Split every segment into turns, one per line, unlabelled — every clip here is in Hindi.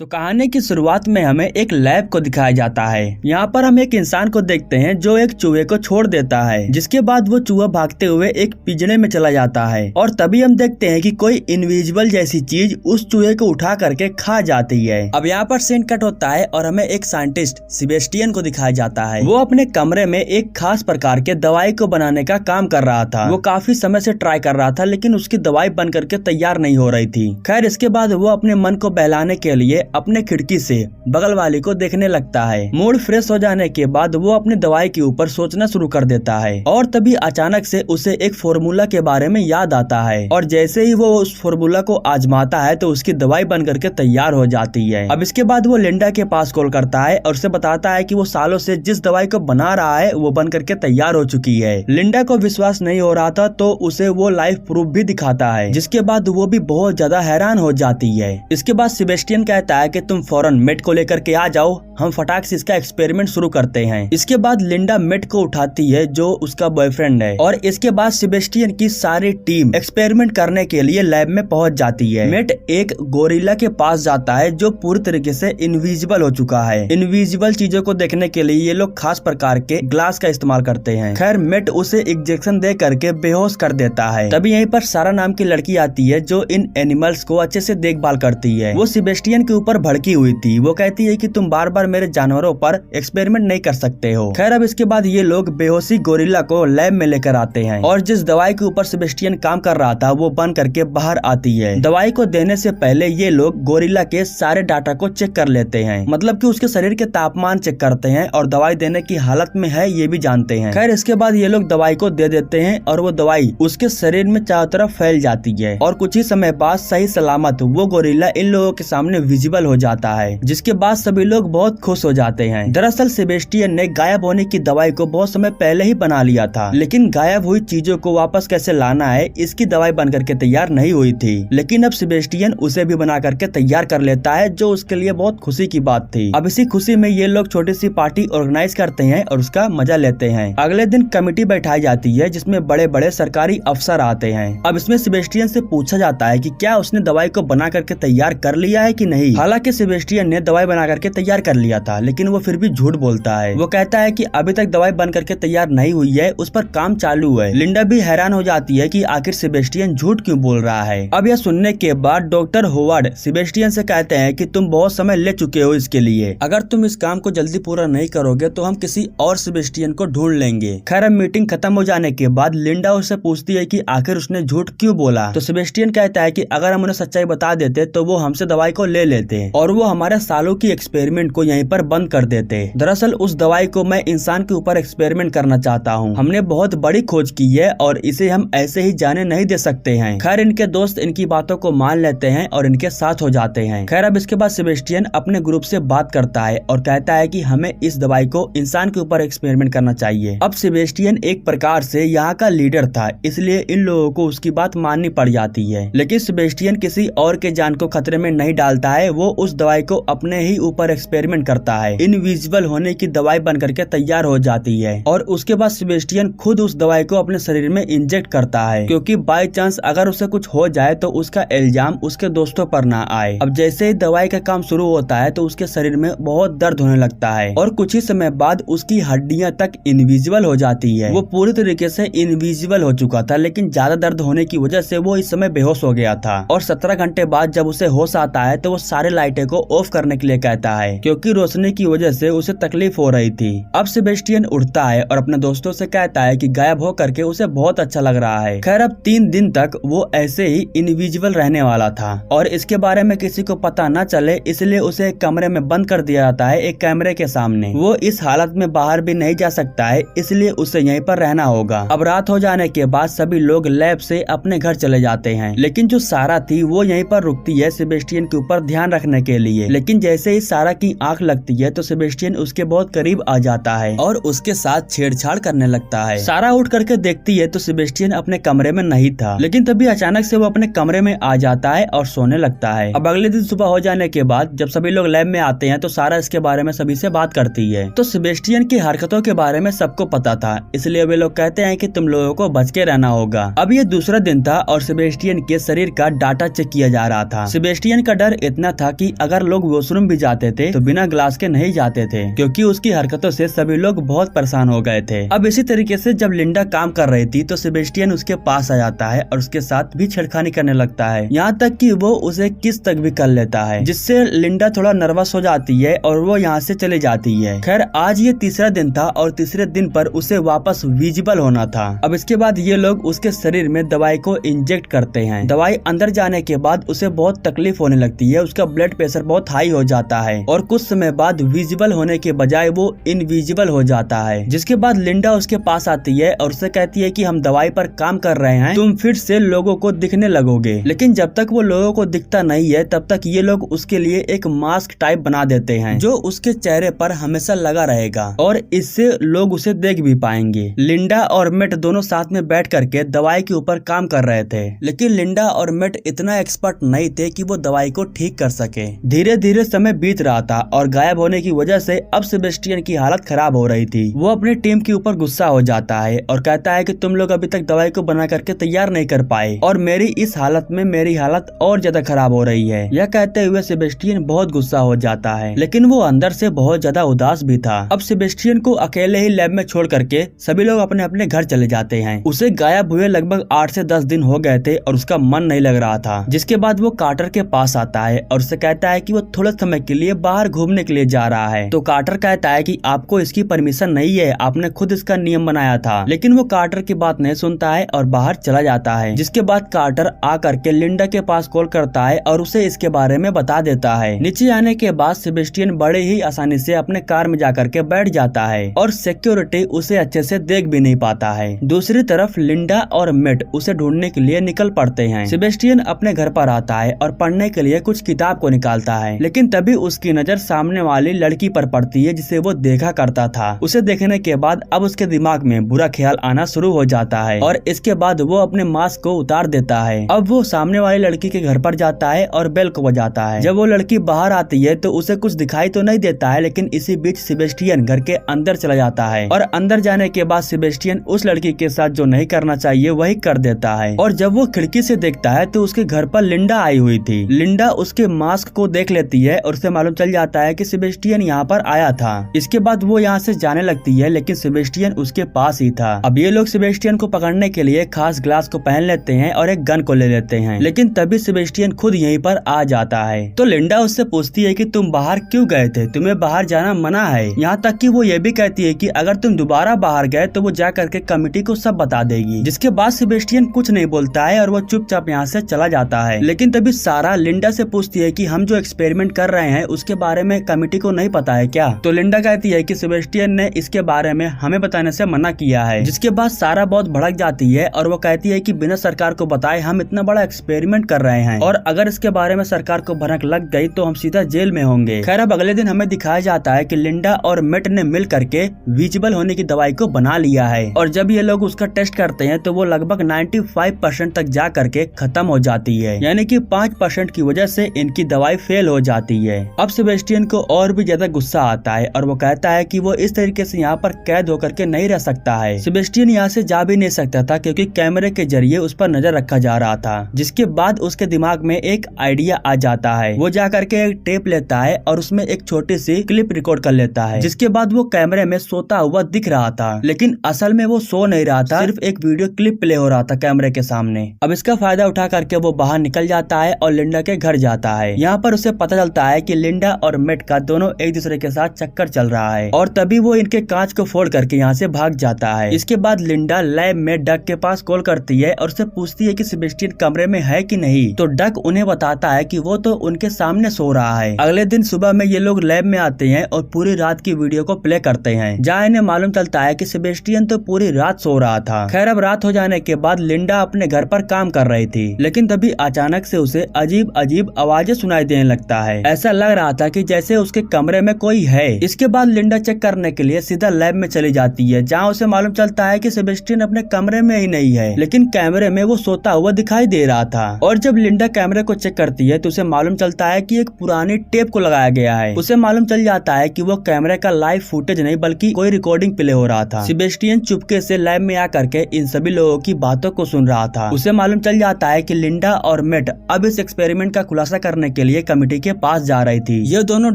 कहानी की शुरुआत में हमें एक लैब को दिखाया जाता है। यहाँ पर हम एक इंसान को देखते हैं जो एक चूहे को छोड़ देता है, जिसके बाद वो चूहा भागते हुए एक पिंजरे में चला जाता है और तभी हम देखते हैं कि कोई इनविजिबल जैसी चीज उस चूहे को उठा करके खा जाती है। अब यहाँ पर सीन कट होता है और हमें एक साइंटिस्ट सेबेस्टियन को दिखाया जाता है। वो अपने कमरे में एक खास प्रकार के दवाई को बनाने का काम कर रहा था। वो काफी समय से ट्राई कर रहा था, लेकिन उसकी दवाई बन करके तैयार नहीं हो रही थी। खैर, इसके बाद वो अपने मन को बहलाने के लिए अपने खिड़की से बगल वाली को देखने लगता है। मूड फ्रेश हो जाने के बाद वो अपनी दवाई के ऊपर सोचना शुरू कर देता है और तभी अचानक से उसे एक फॉर्मूला के बारे में याद आता है और जैसे ही वो उस फॉर्मूला को आजमाता है तो उसकी दवाई बन करके तैयार हो जाती है। अब इसके बाद वो लिंडा के पास कॉल करता है और उसे बताता है कि वो सालों से जिस दवाई को बना रहा है वो बन करके तैयार हो चुकी है। लिंडा को विश्वास नहीं हो रहा था तो उसे वो लाइफ प्रूफ भी दिखाता है, जिसके बाद वो भी बहुत ज्यादा हैरान हो जाती है। इसके बाद सेबेस्टियन कहता है कि तुम फौरन मेट को लेकर के आ जाओ, हम फटाक से इसका एक्सपेरिमेंट शुरू करते हैं। इसके बाद लिंडा मेट को उठाती है जो उसका बॉयफ्रेंड है और इसके बाद सेबेस्टियन की सारी टीम एक्सपेरिमेंट करने के लिए लैब में पहुंच जाती है। मेट एक गोरिल्ला के पास जाता है जो पूरी तरीके से इनविजिबल हो चुका है। इनविजिबल चीजों को देखने के लिए ये लोग खास प्रकार के ग्लास का इस्तेमाल करते हैं। खैर, मेट उसे इंजेक्शन दे करके बेहोश कर देता है। तभी यहीं पर सारा नाम की लड़की आती है जो इन एनिमल्स को अच्छे से देखभाल करती है। वो सेबेस्टियन के ऊपर भड़की हुई थी। वो कहती है कि तुम बार बार मेरे जानवरों पर एक्सपेरिमेंट नहीं कर सकते हो। खैर, अब इसके बाद ये लोग बेहोशी गोरिल्ला को लैब में लेकर आते हैं और जिस दवाई के ऊपर सेबेस्टियन काम कर रहा था वो बन करके बाहर आती है। दवाई को देने से पहले ये लोग गोरिल्ला के सारे डाटा को चेक कर लेते हैं, मतलब कि उसके शरीर के तापमान चेक करते हैं और दवाई देने की हालत में है ये भी जानते हैं। खैर, इसके बाद ये लोग दवाई को दे देते हैं और वो दवाई उसके शरीर में चारों तरफ फैल जाती है और कुछ ही समय बाद सही सलामत वो गोरिल्ला इन लोगों के सामने विजिबल हो जाता है, जिसके बाद सभी लोग बहुत खुश हो जाते हैं। दरअसल सेबेस्टियन ने गायब होने की दवाई को बहुत समय पहले ही बना लिया था, लेकिन गायब हुई चीजों को वापस कैसे लाना है इसकी दवाई बन करके तैयार नहीं हुई थी। लेकिन अब सेबेस्टियन उसे भी बना करके तैयार कर लेता है, जो उसके लिए बहुत खुशी की बात थी। अब इसी खुशी में ये लोग छोटी सी पार्टी ऑर्गेनाइज करते हैं और उसका मजा लेते हैं। अगले दिन कमेटी बैठाई जाती है जिसमें बड़े बड़े सरकारी अफसर आते हैं। अब इसमें सेबेस्टियन से पूछा जाता है कि क्या उसने दवाई को बना करके तैयार कर लिया है कि नहीं। हालांकि सेबेस्टियन ने दवाई बना करके तैयार कर लिया था, लेकिन वो फिर भी झूठ बोलता है। वो कहता है कि अभी तक दवाई बन करके तैयार नहीं हुई है, उस पर काम चालू है। लिंडा भी हैरान हो जाती है कि आखिर सेबेस्टियन झूठ क्यों बोल रहा है। अब यह सुनने के बाद डॉक्टर होवर्ड सेबेस्टियन से कहते हैं कि तुम बहुत समय ले चुके हो इसके लिए, अगर तुम इस काम को जल्दी पूरा नहीं करोगे तो हम किसी और सेबेस्टियन को ढूंढ लेंगे। खैर, अब मीटिंग खत्म हो जाने के बाद लिंडा उससे पूछती है कि आखिर उसने झूठ क्यों बोला। तो सेबेस्टियन कहता है कि अगर हम उन्हें सच्चाई बता देते तो वो हमसे दवाई को ले लेते और वो हमारे सालों की एक्सपेरिमेंट को यहीं पर बंद कर देते। दरअसल उस दवाई को मैं इंसान के ऊपर एक्सपेरिमेंट करना चाहता हूँ। हमने बहुत बड़ी खोज की है और इसे हम ऐसे ही जाने नहीं दे सकते हैं। खैर, इनके दोस्त इनकी बातों को मान लेते हैं और इनके साथ हो जाते हैं। खैर, अब इसके बाद सेबेस्टियन अपने ग्रुप से बात करता है और कहता है कि हमें इस दवाई को इंसान के ऊपर एक्सपेरिमेंट करना चाहिए। अब सेबेस्टियन एक प्रकार से यहाँ का लीडर था, इसलिए इन लोगों को उसकी बात माननी पड़ जाती है। लेकिन सेबेस्टियन किसी और के जान को खतरे में नहीं डालता है। वो उस दवाई को अपने ही ऊपर एक्सपेरिमेंट करता है। इनविजिबल होने की दवाई बन करके तैयार हो जाती है और उसके बाद सेबेस्टियन खुद उस दवाई को अपने शरीर में इंजेक्ट करता है, क्योंकि बाय चांस अगर उसे कुछ हो जाए तो उसका इल्जाम उसके दोस्तों पर ना आए। अब जैसे ही दवाई का काम शुरू होता है तो उसके शरीर में बहुत दर्द होने लगता है और कुछ ही समय बाद उसकी हड्डियां तक इनविजिबल हो जाती है। वो पूरी तरीके से इनविजिबल हो चुका था, लेकिन ज्यादा दर्द होने की वजह से वो इस समय बेहोश हो गया था और 17 घंटे बाद जब उसे होश आता है तो वो सारे लाइटें को ऑफ करने के लिए कहता है, क्योंकि रोशनी की वजह से उसे तकलीफ हो रही थी। अब सेबेस्टियन उठता है और अपने दोस्तों से कहता है कि गायब हो करके उसे बहुत अच्छा लग रहा है। खैर, अब 3 दिन तक वो ऐसे ही इनविजिबल रहने वाला था और इसके बारे में किसी को पता न चले इसलिए उसे एक कमरे में बंद कर दिया जाता है, एक कैमरे के सामने। वो इस हालत में बाहर भी नहीं जा सकता है, इसलिए उसे यहीं पर रहना होगा। अब रात हो जाने के बाद सभी लोग लैब से अपने घर चले जाते हैं, लेकिन जो सारा थी वो यहीं पर रुकती है सेबेस्टियन के ऊपर ध्यान रखने के लिए। लेकिन जैसे ही सारा की आंख लगती है तो सेबेस्टियन उसके बहुत करीब आ जाता है और उसके साथ छेड़छाड़ करने लगता है। सारा उठ करके देखती है तो सेबेस्टियन अपने कमरे में नहीं था, लेकिन तभी अचानक से वो अपने कमरे में आ जाता है और सोने लगता है। अब अगले दिन सुबह हो जाने के बाद जब सभी लोग लैब में आते हैं तो सारा इसके बारे में सभी से बात करती है। तो सेबेस्टियन की हरकतों के बारे में सबको पता था, इसलिए वे लोग कहते हैं कि तुम लोगों को बच के रहना होगा। अब ये दूसरा दिन था और सेबेस्टियन के शरीर का डाटा चेक किया जा रहा था। सेबेस्टियन का डर इतना था था कि अगर लोग वॉशरूम भी जाते थे तो बिना ग्लास के नहीं जाते थे, क्योंकि उसकी हरकतों से सभी लोग बहुत परेशान हो गए थे। अब इसी तरीके से जब लिंडा काम कर रही थी तो सेबेस्टियन उसके पास आ जाता है और उसके साथ भी छेड़खानी करने लगता है, यहाँ तक कि वो उसे किस तक भी कर लेता है, जिससे लिंडा थोड़ा नर्वस हो जाती है और वो यहाँ से चले जाती है। खैर आज ये तीसरा दिन था और तीसरे दिन पर उसे वापस विजिबल होना था। अब इसके बाद ये लोग उसके शरीर में दवाई को इंजेक्ट करते हैं। दवाई अंदर जाने के बाद उसे बहुत तकलीफ होने लगती है, उसका ब्लड प्रेशर बहुत हाई हो जाता है और कुछ समय बाद विजिबल होने के बजाय वो इनविजिबल हो जाता है। जिसके बाद लिंडा उसके पास आती है और उसे कहती है कि हम दवाई पर काम कर रहे हैं, तुम फिर से लोगों को दिखने लगोगे। लेकिन जब तक वो लोगों को दिखता नहीं है तब तक ये लोग उसके लिए एक मास्क टाइप बना देते हैं जो उसके चेहरे पर हमेशा लगा रहेगा और इससे लोग उसे देख भी पाएंगे। लिंडा और मेट दोनों साथ में बैठ करके दवाई के ऊपर काम कर रहे थे, लेकिन लिंडा और मेट इतना एक्सपर्ट नहीं थे कि वो दवाई को ठीक कर सके। धीरे धीरे समय बीत रहा था और गायब होने की वजह से अब सेबेस्टियन की हालत खराब हो रही थी। वो अपनी टीम के ऊपर गुस्सा हो जाता है और कहता है कि तुम लोग अभी तक दवाई को बना करके तैयार नहीं कर पाए और मेरी इस हालत में मेरी हालत और ज्यादा खराब हो रही है। यह कहते हुए सेबेस्टियन बहुत गुस्सा हो जाता है, लेकिन वो अंदर से बहुत ज्यादा उदास भी था। अब सेबेस्टियन को अकेले ही लैब में छोड़ करके सभी लोग अपने अपने घर चले जाते हैं। उसे गायब हुए लगभग 8 से 10 दिन हो गए थे और उसका मन नहीं लग रहा था। जिसके बाद वो कार्टर के पास आता है और उसे कहता है कि वो थोड़े समय के लिए बाहर घूमने के लिए जा रहा है। तो कार्टर कहता है कि आपको इसकी परमिशन नहीं है, आपने खुद इसका नियम बनाया था। लेकिन वो कार्टर की बात नहीं सुनता है और बाहर चला जाता है। जिसके बाद कार्टर आकर के लिंडा के पास कॉल करता है और उसे इसके बारे में बता देता है। नीचे आने के बाद सेबेस्टियन बड़े ही आसानी से अपने कार में जाकर के बैठ जाता है और सिक्योरिटी उसे अच्छे से देख भी नहीं पाता है। दूसरी तरफ लिंडा और मेट उसे ढूंढने के लिए निकल पड़ते हैं। सेबेस्टियन अपने घर पर आता है और पढ़ने के लिए कुछ किताब को निकालता है, लेकिन तभी उसकी नजर सामने वाली लड़की पर पड़ती है जिसे वो देखा करता था। उसे देखने के बाद अब उसके दिमाग में बुरा ख्याल आना शुरू हो जाता है और इसके बाद वो अपने मास्क को उतार देता है। अब वो सामने वाली लड़की के घर पर जाता है और बेल को बजाता है। जब वो लड़की बाहर आती है तो उसे कुछ दिखाई तो नहीं देता है, लेकिन इसी बीच सेबेस्टियन घर के अंदर चला जाता है और अंदर जाने के बाद सेबेस्टियन उस लड़की के साथ जो नहीं करना चाहिए वही कर देता है। और जब वो खिड़की से देखता है तो उसके घर पर लिंडा आई हुई थी। लिंडा उसके मास्क को देख लेती है और उसे मालूम चल जाता है कि सेबेस्टियन यहाँ पर आया था। इसके बाद वो यहाँ से जाने लगती है, लेकिन सेबेस्टियन उसके पास ही था। अब ये लोग सेबेस्टियन को पकड़ने के लिए खास ग्लास को पहन लेते हैं और एक गन को ले लेते हैं, लेकिन तभी सेबेस्टियन खुद यहीं पर आ जाता है। तो लिंडा उससे पूछती है कि तुम बाहर क्यों गए थे, तुम्हें बाहर जाना मना है। यहाँ तक कि वो ये भी कहती है कि अगर तुम दोबारा बाहर गए तो वो जा करके कमिटी को सब बता देगी। जिसके बाद सेबेस्टियन कुछ नहीं बोलता है और वो चुपचाप यहाँ से चला जाता है। लेकिन तभी सारा लिंडा से पूछती है कि हम जो एक्सपेरिमेंट कर रहे हैं उसके बारे में कमिटी को नहीं पता है क्या। तो लिंडा कहती है कि सेबेस्टियन ने इसके बारे में हमें बताने से मना किया है। जिसके बाद सारा बहुत भड़क जाती है और वो कहती है कि बिना सरकार को बताए हम इतना बड़ा एक्सपेरिमेंट कर रहे हैं और अगर इसके बारे में सरकार को भनक लग गई तो हम सीधा जेल में होंगे। खैर अब अगले दिन हमें दिखाया जाता है कि लिंडा और मेट ने मिल करके विजिबल होने की दवाई को बना लिया है और जब ये लोग उसका टेस्ट करते हैं तो वो लगभग 95% तक जा करके खत्म हो जाती है, यानी कि 5% की वजह से इनकी दवाई फेल हो जाती है। अब सेबेस्टियन को और भी ज्यादा गुस्सा आता है और वो कहता है कि वो इस तरीके से यहाँ पर कैद होकर के नहीं रह सकता है। सेबेस्टियन यहाँ से जा भी नहीं सकता था क्योंकि कैमरे के जरिए उस पर नजर रखा जा रहा था। जिसके बाद उसके दिमाग में एक आइडिया आ जाता है। वो जा करके एक टेप लेता है और उसमें एक छोटी सी क्लिप रिकॉर्ड कर लेता है। जिसके बाद वो कैमरे में सोता हुआ दिख रहा था, लेकिन असल में वो सो नहीं रहा था, सिर्फ एक वीडियो क्लिप प्ले हो रहा था कैमरे के सामने। अब इसका फायदा उठा करके वो बाहर निकल जाता है और लिंडा के घर जाता है। यहाँ पर उसे पता चलता है कि लिंडा और मेट का दोनों एक दूसरे के साथ चक्कर चल रहा है और तभी वो इनके कांच को फोड़ करके यहाँ से भाग जाता है। इसके बाद लिंडा लैब में डक के पास कॉल करती है और उसे पूछती है कि सेबेस्टियन कमरे में है कि नहीं। तो डक उन्हें बताता है कि वो तो उनके सामने सो रहा है। अगले दिन सुबह में ये लोग लैब में आते हैं और पूरी रात की वीडियो को प्ले करते हैं, जहाँ इन्हें मालूम चलता है कि सेबेस्टियन तो पूरी रात सो रहा था। खैर अब रात हो जाने के बाद लिंडा अपने घर पर काम कर रही थी, लेकिन तभी अचानक से उसे अजीब अजीब आवाजें सुनाई देने लगता है। ऐसा लग रहा था कि जैसे उसके कमरे में कोई है। इसके बाद लिंडा चेक करने के लिए सीधा लैब में चली जाती है, जहाँ उसे मालूम चलता है कि सेबेस्टियन अपने कमरे में ही नहीं है, लेकिन कैमरे में वो सोता हुआ दिखाई दे रहा था। और जब लिंडा कैमरे को चेक करती है तो उसे मालूम चलता है कि एक पुरानी टेप को लगाया गया है। उसे मालूम चल जाता है कि वो कैमरे का लाइव फुटेज नहीं बल्कि कोई रिकॉर्डिंग प्ले हो रहा था। सेबेस्टियन चुपके से लैब में आकर के इन सभी लोगों की बातों को सुन रहा था। उसे मालूम चल जाता है कि लिंडा और मेट अब इस एक्सपेरिमेंट का खुलासा करने के लिए कमिटी के पास जा रही थी। ये दोनों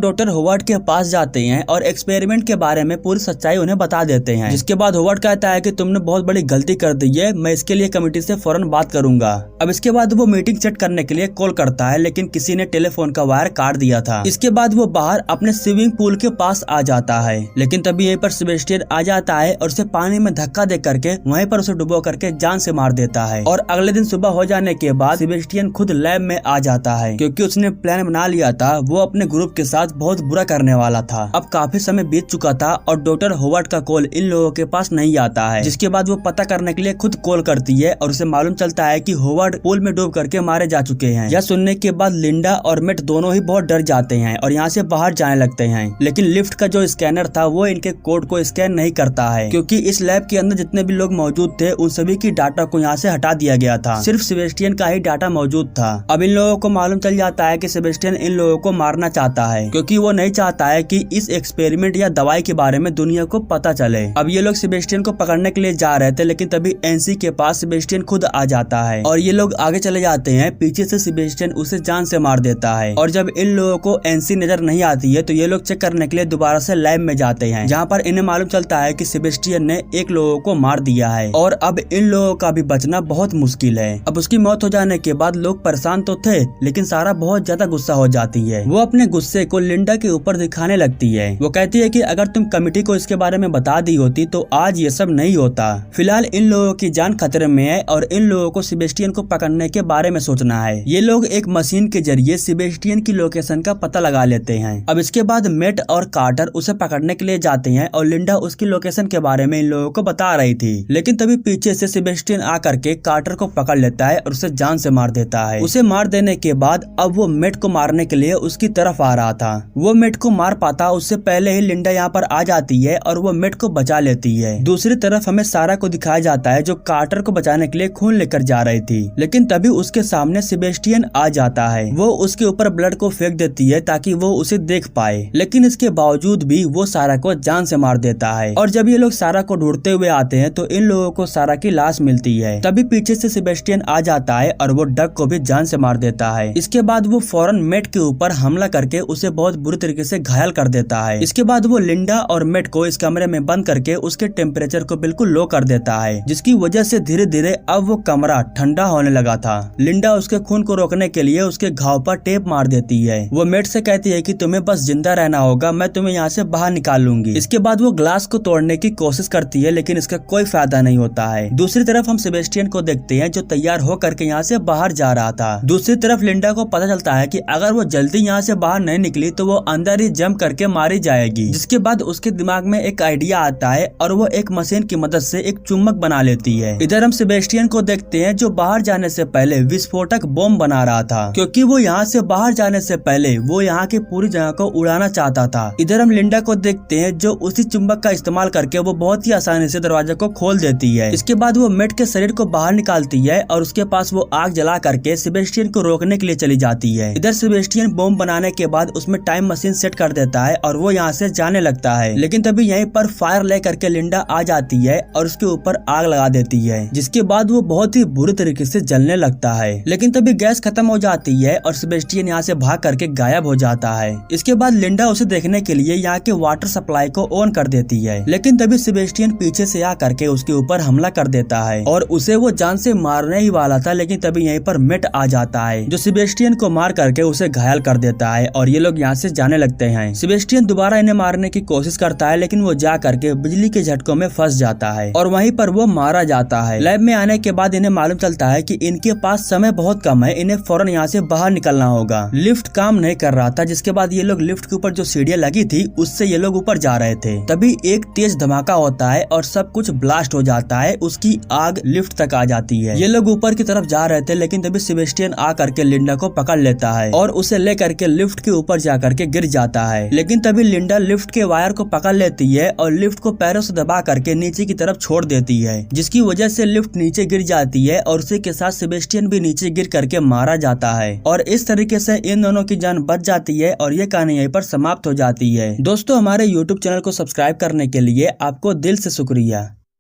डॉक्टर होवर्ड के पास जाते हैं और एक्सपेरिमेंट के बारे में पूरी सच्चाई उन्हें बता देते हैं, जिसके बाद होवर्ड कहता है कि तुमने बहुत बड़ी गलती कर दी है, मैं इसके लिए कमेटी से फौरन बात करूंगा। अब इसके बाद वो मीटिंग सेट करने के लिए कॉल करता है, लेकिन किसी ने टेलीफोन का वायर काट दिया था। इसके बाद वो बाहर अपने स्विमिंग पूल के पास आ जाता है, लेकिन तभी यहीं पर सेबेस्टियन आ जाता है और उसे पानी में धक्का दे करके वहीं पर उसे डुबो करके जान से मार देता है। और अगले दिन सुबह हो जाने के बाद सेबेस्टियन खुद लैब में आ जाता है, क्योंकि उसने प्लान बना लिया था, वो अपने ग्रुप के साथ बहुत बुरा करने वाला था। अब काफी समय बीत चुका था और डॉक्टर होवर्ड का कॉल इन लोगों के पास नहीं आता है, जिसके बाद वो पता करने के लिए खुद कॉल करती है और उसे मालूम चलता है कि होवर्ड पूल में डूब करके मारे जा चुके हैं। यह सुनने के बाद लिंडा और मेट दोनों ही बहुत डर जाते हैं और यहाँ से बाहर जाने लगते हैं, लेकिन लिफ्ट का जो स्कैनर था वो इनके कोड को स्कैन नहीं करता है, क्योंकि इस लैब के अंदर जितने भी लोग मौजूद थे उन सभी की डाटा को यहाँ से हटा दिया गया था, सिर्फ सेबेस्टियन का ही डाटा मौजूद था। अब इन लोगों को मालूम चल जाता है कि सेबेस्टियन इन लोगों को मारना चाहता है, क्योंकि वो नहीं चाहता है कि इस एक्सपेरिमेंट या दवाई के बारे में दुनिया को पता चले। अब ये लोग सेबेस्टियन को पकड़ने के लिए जा रहे थे, लेकिन तभी एनसी के पास सेबेस्टियन खुद आ जाता है और ये लोग आगे चले जाते हैं। पीछे से सेबेस्टियन उसे जान से मार देता है और जब इन लोगों को एनसी नजर नहीं आती है तो ये लोग चेक करने के लिए दोबारा से लैब में जाते हैं, जहाँ पर इन्हें मालूम चलता है कि सेबेस्टियन ने एक लोगों को मार दिया है और अब इन लोगों का भी बचना बहुत मुश्किल है। अब उसकी मौत हो जाने के बाद लोग परेशान तो थे, लेकिन सारा बहुत ज्यादा गुस्सा हो जाती है। वो अपने गुस्से को लिंडा के ऊपर दिखाने लगती है। वो कहती है कि अगर तुम कमेटी को इसके बारे में बता दी होती तो आज ये सब नहीं होता। फिलहाल इन लोगों की जान खतरे में है और इन लोगों को सेबेस्टियन को पकड़ने के बारे में सोचना है। ये लोग एक मशीन के जरिए सेबेस्टियन की लोकेशन का पता लगा लेते हैं। अब इसके बाद मेट और कार्टर उसे पकड़ने के लिए जाते हैं और लिंडा उसकी लोकेशन के बारे में इन लोगों को बता रही थी, लेकिन तभी पीछे से सेबेस्टियन आकर के कार्टर को पकड़ लेता है और उसे जान से मार देता है। उसे मार देने के बाद अब वो मेट को मारने के लिए उसकी तरफ आ रहा था। वो मेट को मार पाता उससे पहले ही लिंडा यहाँ पर आ जाती है और वो मेट को बचा लेती है। दूसरी तरफ हमें सारा को दिखाया जाता है जो कार्टर को बचाने के लिए खून लेकर जा रही थी, लेकिन तभी उसके सामने सेबेस्टियन आ जाता है। वो उसके ऊपर ब्लड को फेंक देती है ताकि वो उसे देख पाए, लेकिन इसके बावजूद भी वो सारा को जान से मार देता है। और जब ये लोग सारा को ढूंढते हुए आते हैं तो इन लोगों को सारा की लाश मिलती है। तभी पीछे से सेबेस्टियन आ जाता है और वो डग को भी जान से मार देता है। इसके बाद वो फौरन मेट के ऊपर हमला करके उसे बहुत बुरी तरीके से घायल कर देता है। इसके बाद वो लिंडा और मेट को इस कमरे में बंद करके उसके टेम्परेचर को बिल्कुल लो कर देता है, जिसकी वजह से धीरे धीरे अब वो कमरा ठंडा होने लगा था। लिंडा उसके खून को रोकने के लिए उसके घाव पर टेप मार देती है। वो मेट से कहती है कि तुम्हें बस जिंदा रहना होगा, मैं तुम्हें यहाँ से बाहर निकाल लूंगी। इसके बाद वो ग्लास को तोड़ने की कोशिश करती है, लेकिन इसका कोई फायदा नहीं होता है। दूसरी तरफ हम सेबेस्टियन को देखते हैं जो तैयार होकर के यहाँ से बाहर जा रहा था। दूसरी तरफ लिंडा को पता चलता है कि अगर वो जल्दी यहाँ से बाहर नहीं निकली तो वो अंदर ही जंप करके मारी जाएगी, जिसके बाद उसके दिमाग में एक आइडिया आता है और वो एक मशीन की मदद से एक चुम्बक बना लेती है। इधर हम सेबेस्टियन को देखते हैं जो बाहर जाने से पहले विस्फोटक बॉम्ब बना रहा था, क्योंकि वो यहाँ से बाहर जाने से पहले वो यहाँ की पूरी जगह को उड़ाना चाहता था। इधर हम लिंडा को देखते हैं जो उसी चुंबक का इस्तेमाल करके वो बहुत ही आसानी से दरवाजे को खोल देती है। इसके बाद वो मेट के शरीर को बाहर निकालती है और उसके पास वो आग जला करके सेबेस्टियन को रोकने के लिए चली जाती है। इधर सेबेस्टियन बॉम्ब बनाने के बाद उसमें टाइम मशीन सेट कर देता है और वो यहाँ से जाने लगता है, लेकिन तभी यहीं पर फायर ले करके लिंडा आ जाती है और उसके ऊपर आग लगा देती है, जिसके बाद वो बहुत ही बुरी तरीके से जलने लगता है। लेकिन तभी गैस खत्म हो जाती है और सेबेस्टियन यहाँ से भाग करके गायब हो जाता है। इसके बाद लिंडा उसे देखने के लिए यहाँ के वाटर सप्लाई को ऑन कर देती है, लेकिन तभी सेबेस्टियन पीछे से आ करके उसके ऊपर हमला कर देता है और उसे वो जान से मारने ही वाला था, लेकिन तभी यहीं पर मेट आ जाता है जो सेबेस्टियन को मार करके उसे घायल कर देता है और ये लोग यहाँ से जाने लगते हैं। सेबेस्टियन दोबारा इन्हें मारने की कोशिश करता है, लेकिन वो जा करके बिजली के झटकों में फंस जाता है और वहीं पर वो मारा जाता है। लैब में आने के बाद इन्हें मालूम चलता है कि इनके पास समय बहुत कम है, इन्हें फौरन यहाँ से बाहर निकलना होगा। लिफ्ट काम नहीं कर रहा था, जिसके बाद ये लोग लिफ्ट के ऊपर जो सीढ़ियाँ लगी थी उससे ये लोग ऊपर जा रहे थे। तभी एक तेज धमाका होता है और सब कुछ ब्लास्ट हो जाता है, उसकी आग लिफ्ट तक आ जाती है। ये लोग ऊपर की तरफ जा रहे थे, लेकिन तभी सेबेस्टियन आ करके लिंडा को पकड़ लेता है और उसे ले करके लिफ्ट के ऊपर जा करके गिर जाता है। लेकिन तभी लिंडा लिफ्ट के वायर को पकड़ लेती है और लिफ्ट को पैरों से दबा करके नीचे की तरफ छोड़ देती है, जिसकी वजह से लिफ्ट नीचे गिर जाती है और उसी के साथ सेबेस्टियन भी नीचे गिर करके मारा जाता है और इस तरीके से इन दोनों की जान बच जाती है और ये कहानी यहीं पर समाप्त हो जाती है। दोस्तों, हमारे YouTube चैनल को सब्सक्राइब करने के लिए आपको दिल से शुक्रिया।